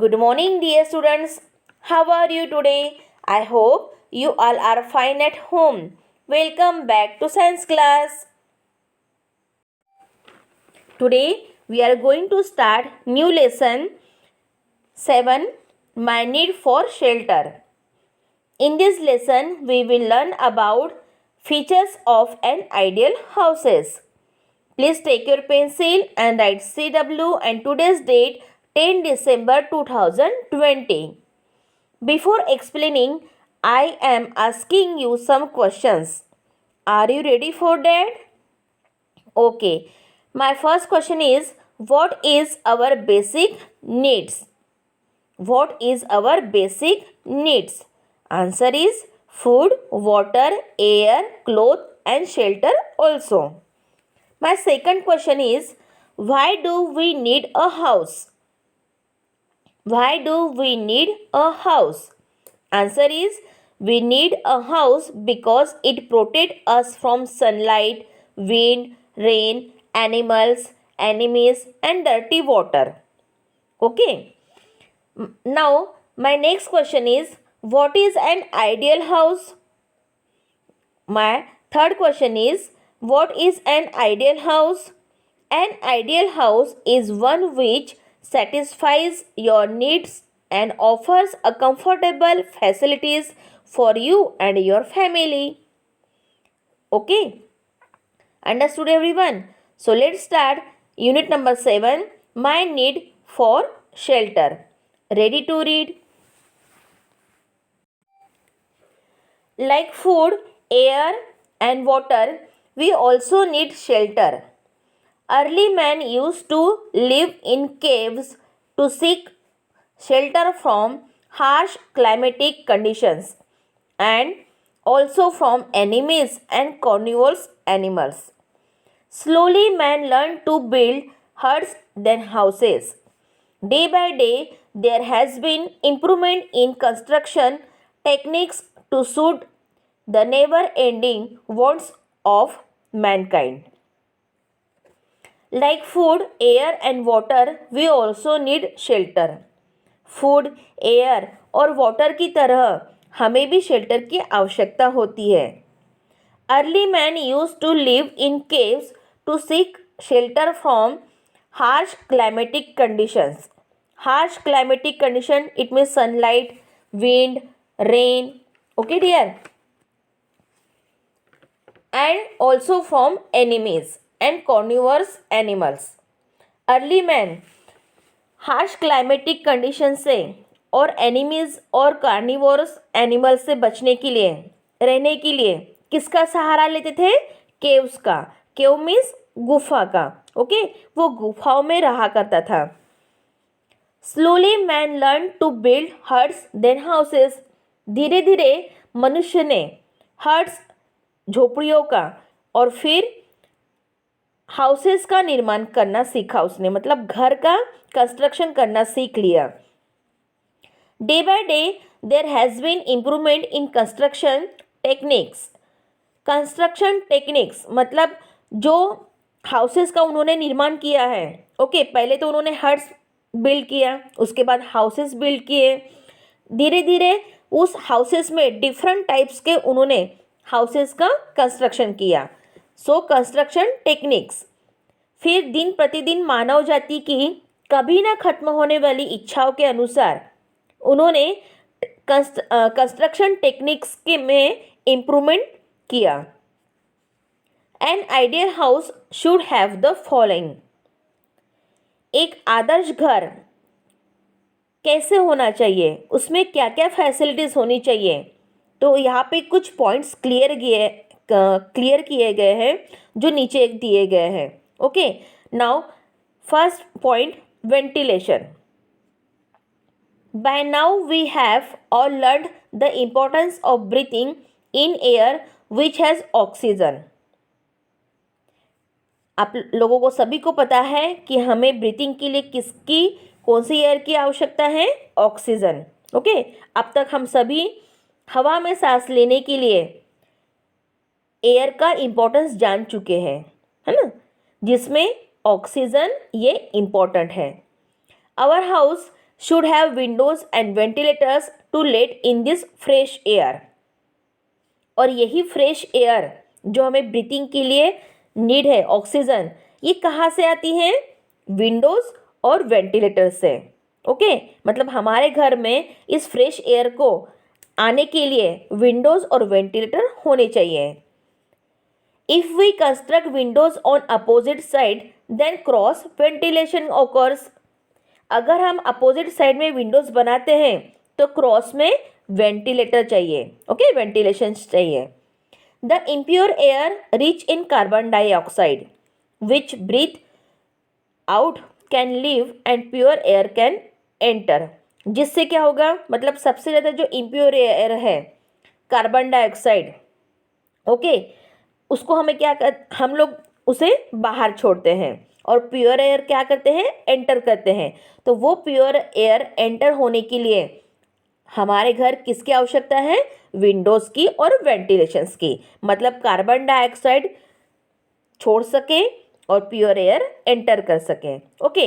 Good morning, dear students. How are you today? I hope you all are fine at home. Welcome back to science class. Today we are going to start new lesson 7, My Need for Shelter. In this lesson we will learn about features of an ideal houses. Please take your pencil and write CW and today's date 10 December 2020. Before explaining, I am asking you some questions. Are you ready for that? Okay. My first question is, what is our basic needs? What is our basic needs? Answer is food, water, air, clothes and shelter also. My second question is, why do we need a house? Why do we need a house? Answer is, we need a house because it protects us from sunlight, wind, rain, animals, enemies and dirty water. Okay. Now, my next question is, what is an ideal house? My third question is, what is an ideal house? An ideal house is one which satisfies your needs and offers a comfortable facilities for you and your family. Okay, understood everyone? So let's start unit number 7, My Need for Shelter. Ready to read? Like food, air and water, we also need shelter. Early man used to live in caves to seek shelter from harsh climatic conditions and also from enemies and carnivorous animals. Slowly man learned to build huts then houses. Day by day, there has been improvement in construction techniques to suit the never ending wants of mankind. Like food, air and water, we also need shelter. Food, air और water की तरह हमें भी shelter की आवश्यकता होती है. Early man use to live in caves to seek shelter from harsh climatic conditions. Harsh climatic condition it means sunlight, wind, rain. Okay dear, and also from enemies and carnivorous animals. Early man harsh climatic condition से और enemies और carnivorous animal से बचने के लिए, रहने के लिए किसका सहारा लेते थे? केव्स का. केव मीन्स गुफा का. ओके, वो गुफाओं में रहा करता था. Slowly man learn to build huts then houses. धीरे धीरे मनुष्य ने हट्स, झोपड़ियों का और फिर हाउसेस का निर्माण करना सीखा उसने, मतलब घर का कंस्ट्रक्शन करना सीख लिया. Day by day there has been improvement in construction techniques. Construction techniques मतलब जो हाउसेस का उन्होंने निर्माण किया है. ओके, पहले तो उन्होंने हट्स बिल्ड किया, उसके बाद हाउसेस बिल्ड किए. धीरे धीरे उस हाउसेस में डिफरेंट टाइप्स के उन्होंने हाउसेस का कंस्ट्रक्शन किया. So construction techniques. फिर दिन प्रतिदिन मानव जाति की कभी ना खत्म होने वाली इच्छाओं के अनुसार उन्होंने कंस्ट्रक्शन टेक्निक्स के में इम्प्रूवमेंट किया. N ideal house should have the following. एक आदर्श घर कैसे होना चाहिए, उसमें क्या क्या फैसिलिटीज़ होनी चाहिए. तो यहाँ पे कुछ पॉइंट्स क्लियर किए गए हैं जो नीचे दिए गए हैं. Okay, now first point, ventilation. By now we have all learned the importance of breathing in air which has oxygen. आप लोगों को सभी को पता है कि हमें ब्रीथिंग के लिए किसकी, कौन सी एयर की आवश्यकता है? ऑक्सीजन. ओके, अब तक हम सभी हवा में सांस लेने के लिए एयर का इम्पोर्टेंस जान चुके हैं, है ना, जिसमें ऑक्सीजन ये इम्पोर्टेंट है. Our house should have windows and ventilators to let in this fresh air. और यही फ्रेश एयर जो हमें ब्रीथिंग के लिए नीड है, ऑक्सीजन, ये कहाँ से आती है? विंडोज़ और वेंटिलेटर से. ओके, मतलब हमारे घर में इस फ्रेश एयर को आने के लिए विंडोज़ और वेंटिलेटर होने चाहिए. If we construct windows on opposite side then cross ventilation occurs. अगर हम अपोजिट साइड में विंडोज़ बनाते हैं तो क्रॉस में वेंटिलेटर चाहिए. ओके, वेंटिलेशन चाहिए. The impure air rich in carbon dioxide which breath out can leave and pure air can enter. जिससे क्या होगा, मतलब सबसे ज़्यादा जो इम्प्योर एयर है कार्बन डाइऑक्साइड, ओके, उसको हमें हम लोग उसे बाहर छोड़ते हैं और प्योर एयर क्या करते हैं? एंटर करते हैं. तो वो प्योर एयर एंटर होने के लिए हमारे घर किसकी आवश्यकता है? विंडोज़ की और वेंटिलेशंस की. मतलब कार्बन डाइऑक्साइड छोड़ सके और प्योर एयर एंटर कर सकें. Okay,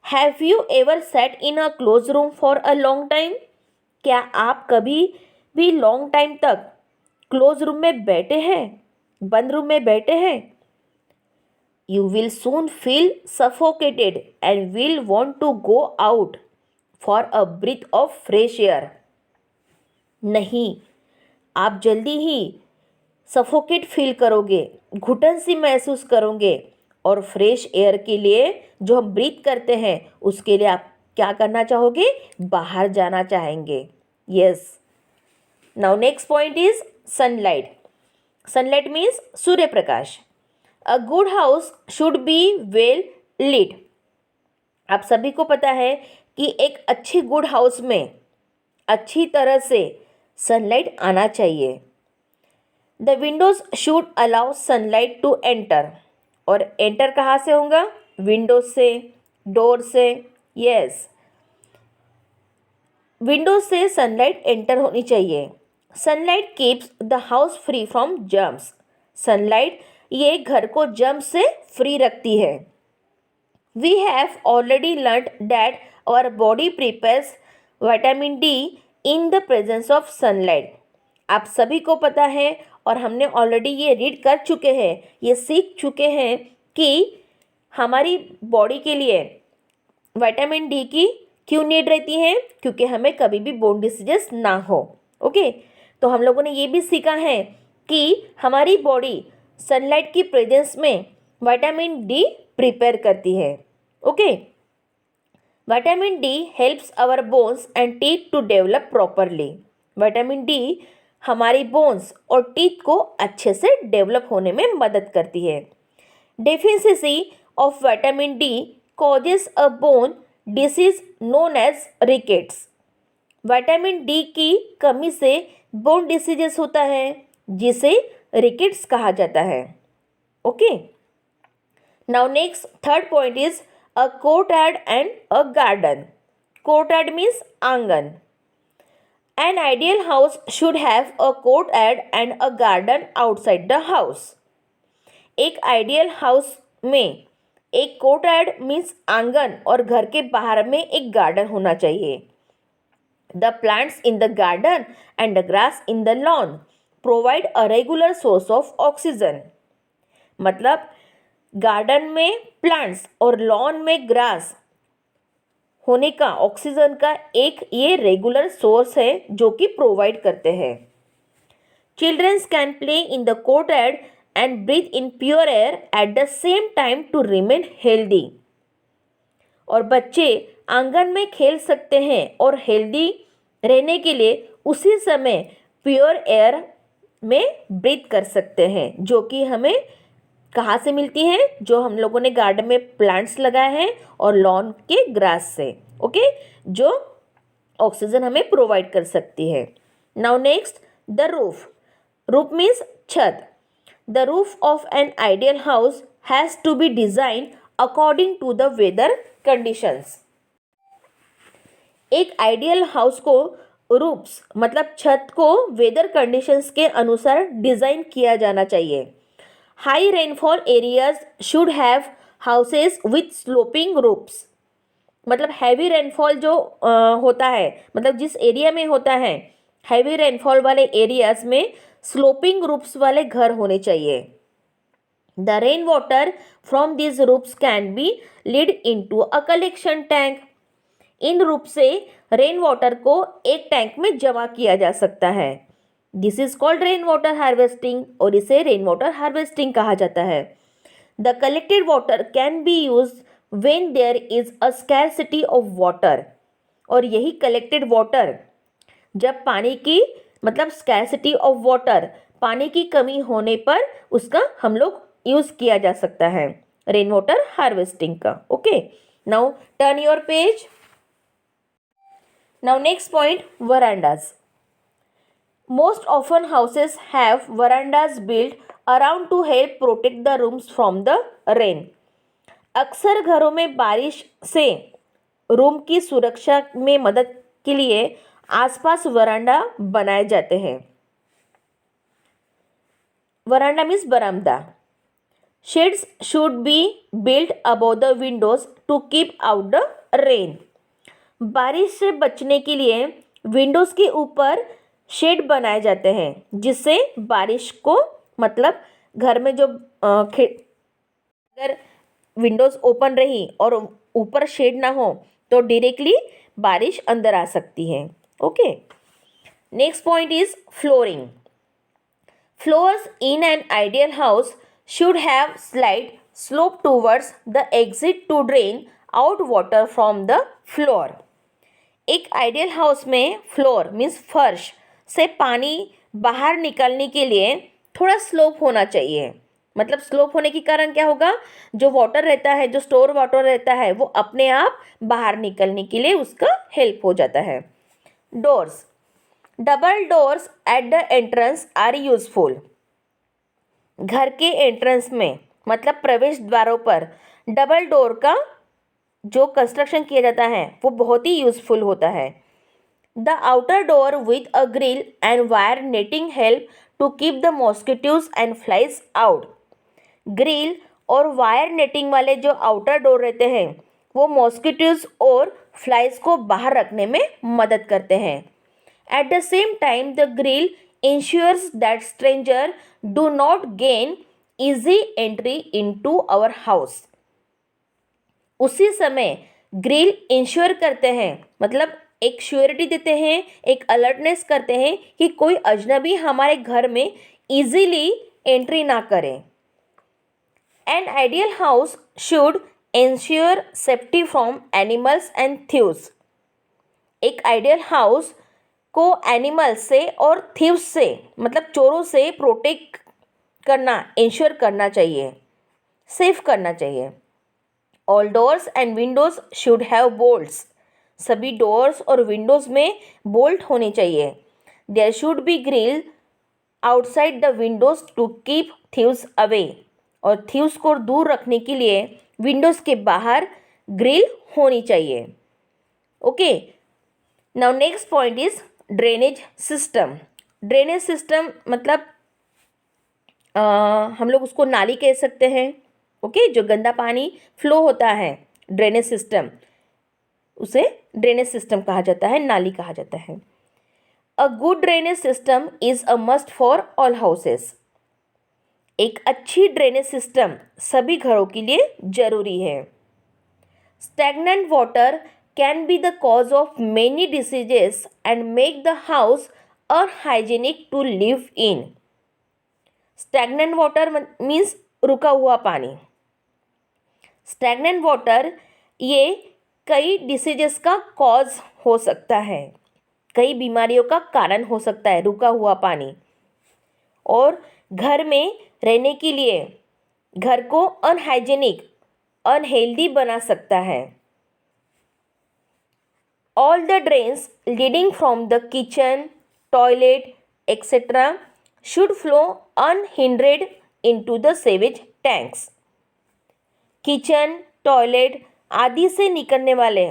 have you ever set in a close room for a long time? क्या आप कभी भी लॉन्ग टाइम तक क्लोज रूम में बैठे हैं, बंद रूम में बैठे हैं? You will soon feel suffocated and will want to go out for a breath of fresh air. नहीं, आप जल्दी ही सफोकेट फील करोगे, घुटन सी महसूस करोगे और फ्रेश एयर के लिए जो हम ब्रीथ करते हैं उसके लिए आप क्या करना चाहोगे? बाहर जाना चाहेंगे. Yes. Now next point is sunlight. Sunlight means सूर्य प्रकाश. A good house should be well lit. आप सभी को पता है कि एक अच्छी गुड हाउस में अच्छी तरह से सनलाइट आना चाहिए. The windows should allow sunlight to enter. और एंटर कहाँ से होगा? विंडोज से, डोर से. यस, विंडोज से सनलाइट एंटर होनी चाहिए. Sunlight keeps the house free from germs. Sunlight ये घर को जर्म्स से फ्री रखती है. We have already learned that our body prepares vitamin D in the presence of sunlight. आप सभी को पता है और हमने ऑलरेडी ये रीड कर चुके हैं, ये सीख चुके हैं कि हमारी बॉडी के लिए विटामिन डी की क्यों नीड रहती है? क्योंकि हमें कभी भी बोन डिसीजेस ना हो. ओके, तो हम लोगों ने ये भी सीखा है कि हमारी बॉडी सनलाइट की प्रेजेंस में विटामिन डी प्रिपेयर करती है. Okay, vitamin D helps our bones and teeth to develop properly. Vitamin D हमारी बोन्स और टीथ को अच्छे से डेवलप होने में मदद करती है. Deficiency of vitamin D causes a bone disease known as rickets. Vitamin D की कमी से बोन डिसीजेस होता है जिसे रिकेट्स कहा जाता है. Okay, now next third point is a courtyard and a garden. Courtyard means आंगन. An ideal house should have a courtyard and a garden outside the house. एक आइडियल हाउस में एक कोर्टयार्ड मीन्स आंगन और घर के बाहर में एक गार्डन होना चाहिए. The plants in the garden and the grass in the lawn provide a regular source of oxygen. मतलब गार्डन में प्लांट्स और लॉन में ग्रास होने का ऑक्सीजन का एक ये रेगुलर सोर्स है जो कि प्रोवाइड करते हैं. Childrens can play in the courtyard and breathe in pure air at the same time to remain healthy. और बच्चे आंगन में खेल सकते हैं और हेल्दी रहने के लिए उसी समय प्योर एयर में ब्रीथ कर सकते हैं जो कि हमें कहाँ से मिलती है? जो हम लोगों ने गार्डन में प्लांट्स लगाए हैं और लॉन के ग्रास से. ओके, जो ऑक्सीजन हमें प्रोवाइड कर सकती है. Now next the roof. Roof means छत. The roof of an ideal house has to be design according to the weather conditions. एक आइडियल हाउस को रूफ्स मतलब छत को वेदर कंडीशंस के अनुसार डिज़ाइन किया जाना चाहिए. High rainfall areas should have houses with sloping roofs. मतलब हैवी रेनफॉल जो होता है, मतलब जिस एरिया में होता है हैवी रेनफॉल वाले एरियाज में स्लोपिंग रूफ्स वाले घर होने चाहिए। The rain water from this roofs can be lead into a collection tank. इन रूप से रेन वाटर को एक टैंक में जमा किया जा सकता है। This is called rain water harvesting, और इसे रेन वाटर हार्वेस्टिंग कहा जाता है। The collected water can be use when there is a scarcity of water. और यही कलेक्टेड वाटर जब पानी की मतलब स्कैरसिटी ऑफ वाटर, पानी की कमी होने पर उसका हम लोग यूज किया जा सकता है रेन वाटर हार्वेस्टिंग का। Okay, now turn your page. Now next point, verandas. Most often houses have verandas built around to help protect the rooms from the rain. अक्सर घरों में बारिश से रूम की सुरक्षा में मदद के लिए आसपास वरांडा बनाए जाते हैं। वरांडा मीन्स बरामदा। Shades should be built above the windows to keep out the rain. बारिश से बचने के लिए विंडोज़ के ऊपर शेड बनाए जाते हैं, जिससे बारिश को मतलब घर में जो अगर विंडोज़ ओपन रही और ऊपर शेड ना हो तो डायरेक्टली बारिश अंदर आ सकती है। Okay, next point is flooring. Floors in an ideal house should have slight slope towards the exit to drain out water from the floor. एक आइडियल हाउस में फ्लोर मीन्स फर्श से पानी बाहर निकलने के लिए थोड़ा स्लोप होना चाहिए। मतलब स्लोप होने के कारण क्या होगा, जो वाटर रहता है, जो स्टोर वाटर रहता है, वो अपने आप बाहर निकलने के लिए उसका हेल्प हो जाता है। Doors, double doors at the entrance are useful. घर के एंट्रेंस में मतलब प्रवेश द्वारों पर डबल डोर का जो कंस्ट्रक्शन किया जाता है वो बहुत ही यूजफुल होता है। The outer door with a grill and wire netting help to keep the mosquitoes and flies out. Grill और वायर नेटिंग वाले जो आउटर डोर रहते हैं वो मॉस्किटोज और फ्लाइज को बाहर रखने में मदद करते हैं। Eight the same time the grill ensures that stranger do not gain easy entry into our house. उसी समय ग्रिल इंश्योर करते हैं, मतलब एक श्योरिटी देते हैं, एक अलर्टनेस करते हैं कि कोई अजनबी हमारे घर में इजीली एंट्री ना करे। An ideal house should ensure safety from animals and thieves. एक आइडियल हाउस को एनिमल से और थीव्स से मतलब चोरों से प्रोटेक्ट करना, इंश्योर करना चाहिए, सेफ करना चाहिए। All doors and windows should have bolts. सभी डोर्स और विंडोज़ में बोल्ट होने चाहिए। There should be grill outside the windows to keep thieves away. और थीव्स को दूर रखने के लिए विंडोज़ के बाहर ग्रिल होनी चाहिए। Okay, now next point is drainage system. Drainage system मतलब हम लोग उसको नाली कह सकते हैं। ओके, जो गंदा पानी फ्लो होता है ड्रेनेज सिस्टम, उसे ड्रेनेज सिस्टम कहा जाता है, नाली कहा जाता है। A good drainage system is a must for all houses. एक अच्छी ड्रेनेज सिस्टम सभी घरों के लिए जरूरी है। Stagnant water can be the cause of many diseases and make the house unhygienic to live in. Stagnant water means रुका हुआ पानी। Stagnant water ये कई डिसीजेस का कॉज हो सकता है, कई बीमारियों का कारण हो सकता है रुका हुआ पानी, और घर में रहने के लिए घर को अनहाइजेनिक, अनहेल्दी बना सकता है। All the drains leading from the kitchen, toilet, etc. should flow unhindered into the sewage tanks. Kitchen, toilet आदि से निकलने वाले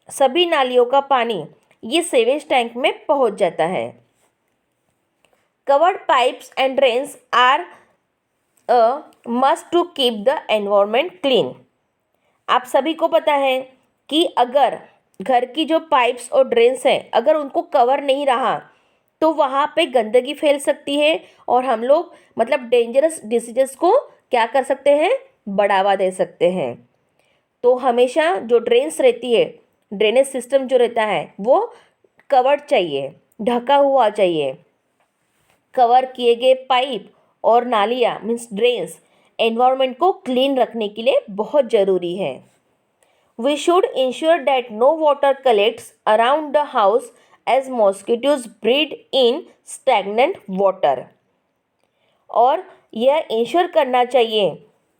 सभी नालियों का पानी ये सेवेज टैंक में पहुंच जाता है। Covered pipes and drains are a must to keep the environment clean. आप सभी को पता है कि अगर घर की जो पाइप्स और ड्रेन्स हैं अगर उनको कवर नहीं रहा तो वहाँ पे गंदगी फैल सकती है और हम लोग मतलब डेंजरस डिसीजेस को क्या कर सकते हैं, बढ़ावा दे सकते हैं। तो हमेशा जो ड्रेन्स रहती है, ड्रेनेज सिस्टम जो रहता है वो कवर्ड चाहिए, ढका हुआ चाहिए। कवर किए गए पाइप और नालियाँ मीन्स ड्रेन्स एनवायरनमेंट को क्लीन रखने के लिए बहुत ज़रूरी है। We should ensure that no water collects around the house as mosquitoes breed in stagnant water. और यह इंश्योर करना चाहिए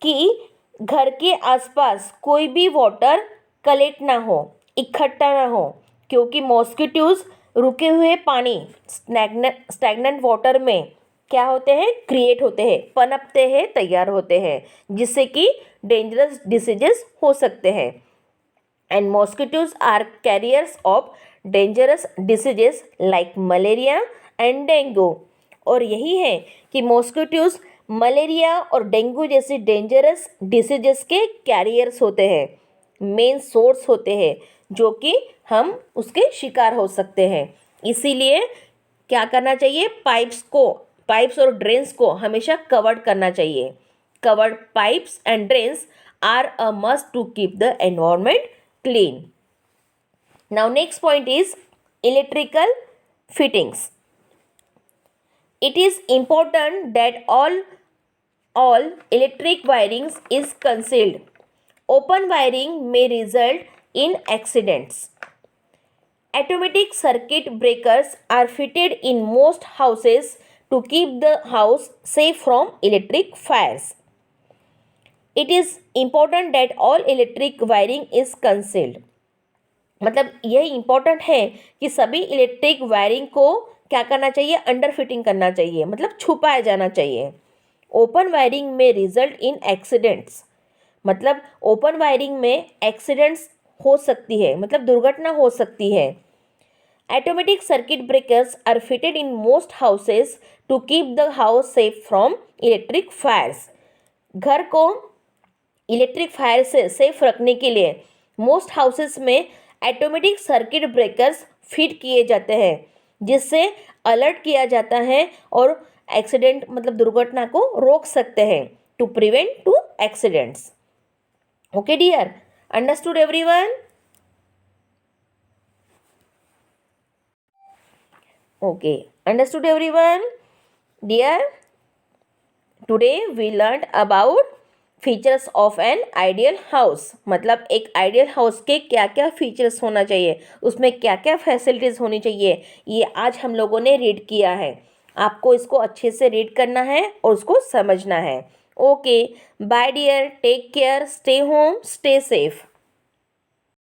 कि घर के आसपास कोई भी वाटर कलेक्ट ना हो, इकट्ठा ना हो, क्योंकि मॉस्किटोज रुके हुए पानी स्टैग्नेंट वाटर में क्या होते हैं, क्रिएट होते हैं, पनपते हैं, तैयार होते हैं, जिससे कि डेंजरस डिसीजेस हो सकते हैं। And mosquitoes are carriers of dangerous diseases like malaria and dengue। और यही है कि मॉस्किटोज मलेरिया और डेंगू जैसी डेंजरस डिसीजेस के कैरियर्स होते हैं, मेन सोर्स होते हैं, जो कि हम उसके शिकार हो सकते हैं। इसीलिए क्या करना चाहिए, पाइप्स और ड्रेन्स को हमेशा कवर्ड करना चाहिए। Covered pipes and drains are a must to keep the environment clean. Now next point is electrical fittings. It is important that all electric wirings is concealed. Open wiring may result in accidents. Automatic circuit breakers are fitted in most houses to keep the house safe from electric fires. It is important that all electric wiring is concealed. मतलब यह important है कि सभी electric wiring को क्या करना चाहिए, under fitting करना चाहिए, मतलब छुपाया जाना चाहिए। ओपन वायरिंग में रिजल्ट इन एक्सीडेंट्स, मतलब ओपन वायरिंग में एक्सीडेंट्स हो सकती है, मतलब दुर्घटना हो सकती है। Automatic circuit breakers are fitted in most houses to keep the house safe from electric fires. घर को इलेक्ट्रिक फायर से सेफ रखने के लिए मोस्ट हाउसेस में ऑटोमेटिक सर्किट ब्रेकर्स फिट किए जाते हैं, जिससे अलर्ट किया जाता है और एक्सीडेंट मतलब दुर्घटना को रोक सकते हैं, to prevent to accidents. Okay dear, understood everyone? Okay, understood everyone? Dear, today we learn about features of an ideal house. मतलब एक आइडियल हाउस के क्या क्या फीचर्स होना चाहिए, उसमें क्या क्या फैसिलिटीज़ होनी चाहिए, ये आज हम लोगों ने रीड किया है। आपको इसको अच्छे से रीड करना है और उसको समझना है। Okay, bye dear, take care, stay home, stay safe.